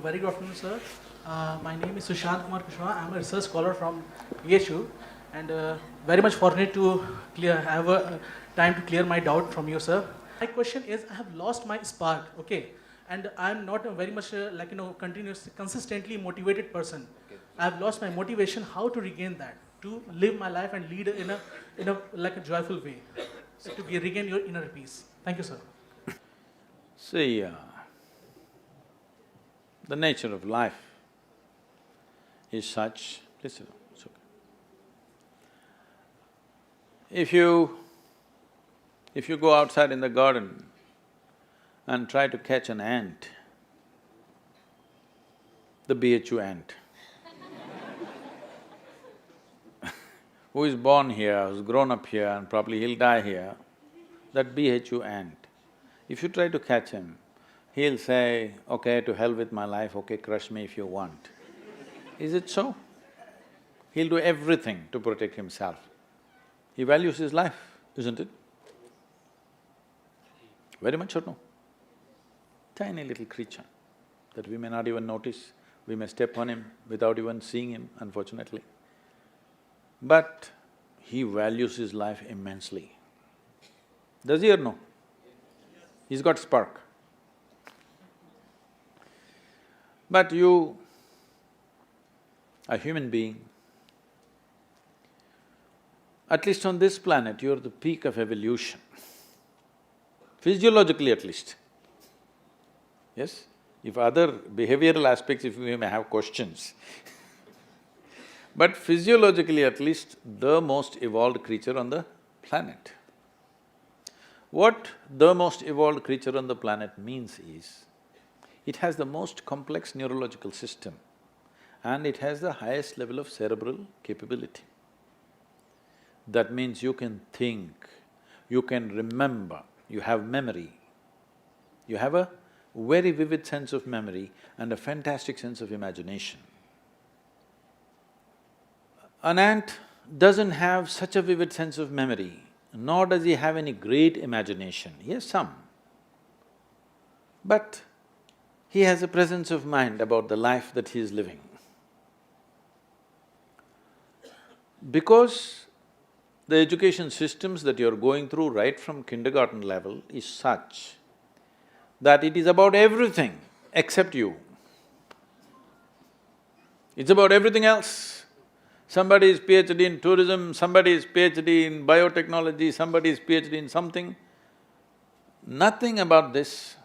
Very good afternoon, sir. My name is Sushant Kumar Kushwaha. I am a research scholar from PHU and very much fortunate to have a time to clear my doubt from you, sir. My question is, I have lost my spark, okay, and I am not a very much consistently motivated person. I have lost my motivation. How to regain that? To live my life and lead in a like a joyful way, to regain your inner peace. Thank you, sir. See, the nature of life is such… Please sit down, it's okay. If you go outside in the garden and try to catch an ant, the BHU ant, who is born here, who's grown up here and probably he'll die here, that BHU ant, if you try to catch him, he'll say, okay, to hell with my life, okay, crush me if you want. Is it so? He'll do everything to protect himself. He values his life, isn't it? Very much or no? Tiny little creature that we may not even notice, we may step on him without even seeing him, unfortunately. But he values his life immensely. Does he or no? He's got spark. But you, a human being, at least on this planet, you're the peak of evolution, physiologically at least. Yes? If other behavioral aspects, if we may have questions but physiologically at least, the most evolved creature on the planet. What the most evolved creature on the planet means is, it has the most complex neurological system and it has the highest level of cerebral capability. That means you can think, you can remember, you have memory. You have a very vivid sense of memory and a fantastic sense of imagination. An ant doesn't have such a vivid sense of memory, nor does he have any great imagination. He has some. But he has a presence of mind about the life that he is living. Because the education systems that you're going through right from kindergarten level is such that it is about everything except you. It's about everything else. Somebody is PhD in tourism, somebody is PhD in biotechnology, somebody is PhD in something. Nothing about this.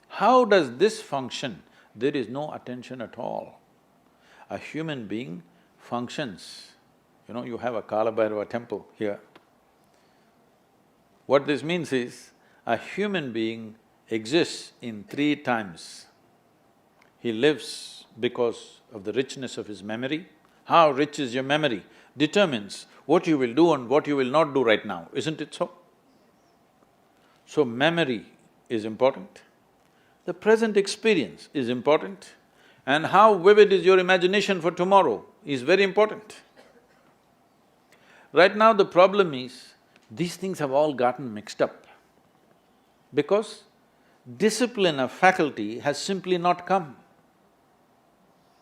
How does this function? There is no attention at all. A human being functions. You know, you have a Kala Bhairava temple here. What this means is, a human being exists in three times. He lives because of the richness of his memory. How rich is your memory determines what you will do and what you will not do right now, isn't it so? So memory is important, the present experience is important, and how vivid is your imagination for tomorrow is very important. Right now the problem is, these things have all gotten mixed up because discipline of faculty has simply not come.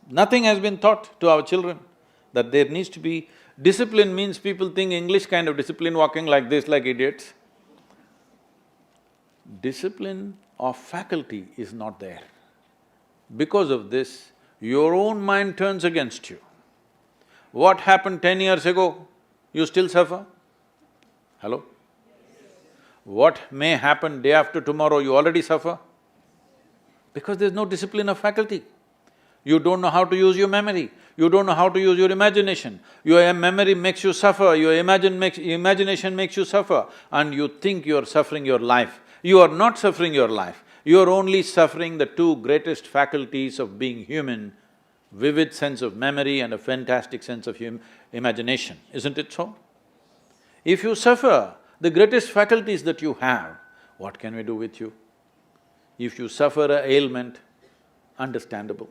Nothing has been taught to our children that there needs to be… Discipline means people think English kind of discipline, walking like this like idiots. Discipline of faculty is not there. Because of this, your own mind turns against you. What happened 10 years ago, you still suffer? Hello? What may happen day after tomorrow, you already suffer? Because there's no discipline of faculty. You don't know how to use your memory, you don't know how to use your imagination. Your memory makes you suffer, your imagination makes you suffer, and you think you're suffering your life. You are not suffering your life, you're only suffering the two greatest faculties of being human, vivid sense of memory and a fantastic sense of imagination, isn't it so? If you suffer the greatest faculties that you have, what can we do with you? If you suffer an ailment, understandable.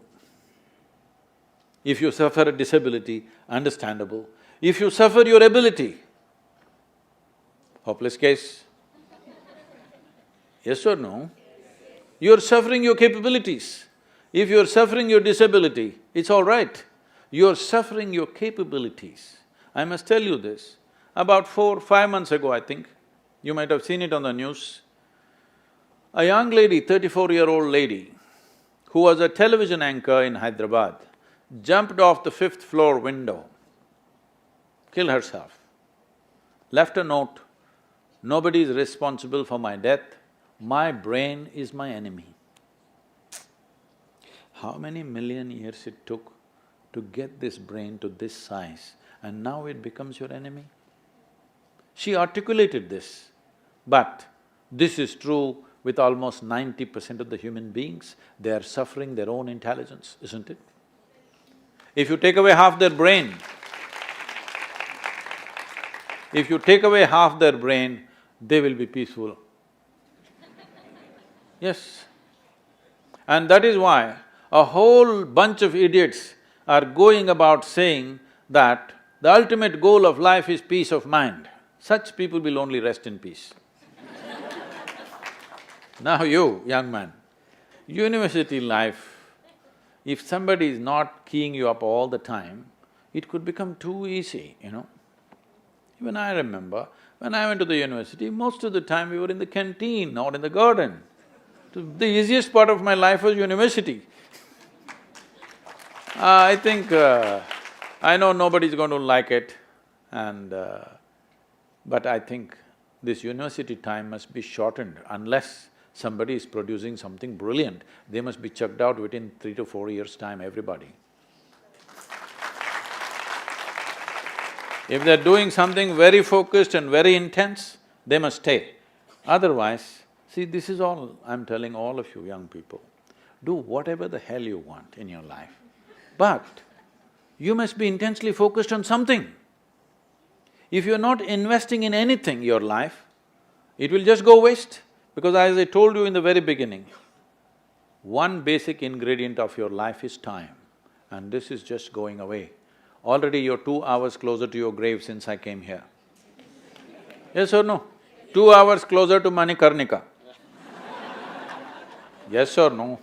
If you suffer a disability, understandable. If you suffer your ability, hopeless case. Yes or no? You're suffering your capabilities. If you're suffering your disability, it's all right. You're suffering your capabilities. I must tell you this, about 4, 5 months ago, I think, you might have seen it on the news, a young lady, 34-year-old lady, who was a television anchor in Hyderabad, jumped off the 5th-floor window, killed herself, left a note, "Nobody is responsible for my death, my brain is my enemy." How many million years it took to get this brain to this size, and now it becomes your enemy? She articulated this, but this is true with almost 90% of the human beings. They are suffering their own intelligence, isn't it? If you take away half their brain, they will be peaceful. Yes. And that is why a whole bunch of idiots are going about saying that the ultimate goal of life is peace of mind. Such people will only rest in peace. Now you, young man, university life, if somebody is not keying you up all the time, it could become too easy, you know. Even I remember, when I went to the university, most of the time we were in the canteen or in the garden. So the easiest part of my life was university. I think, I know nobody's going to like it but I think this university time must be shortened unless somebody is producing something brilliant. They must be chucked out within 3 to 4 years' time, everybody. If they're doing something very focused and very intense, they must stay. Otherwise, see, this is all I'm telling all of you young people. Do whatever the hell you want in your life, but you must be intensely focused on something. If you're not investing in anything, your life, it will just go waste. Because as I told you in the very beginning, one basic ingredient of your life is time, and this is just going away. Already you're 2 hours closer to your grave since I came here. Yes or no? 2 hours closer to Manikarnika. Yes or no?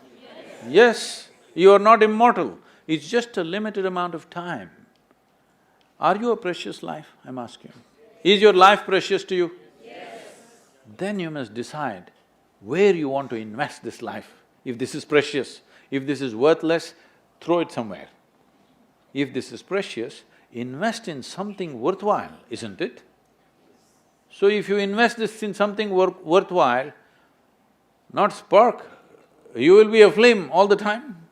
Yes, you are not immortal, it's just a limited amount of time. Are you a precious life, I'm asking? Is your life precious to you? Then you must decide where you want to invest this life. If this is precious, if this is worthless, throw it somewhere. If this is precious, invest in something worthwhile, isn't it? So if you invest this in something worthwhile, not spark, you will be a flame all the time.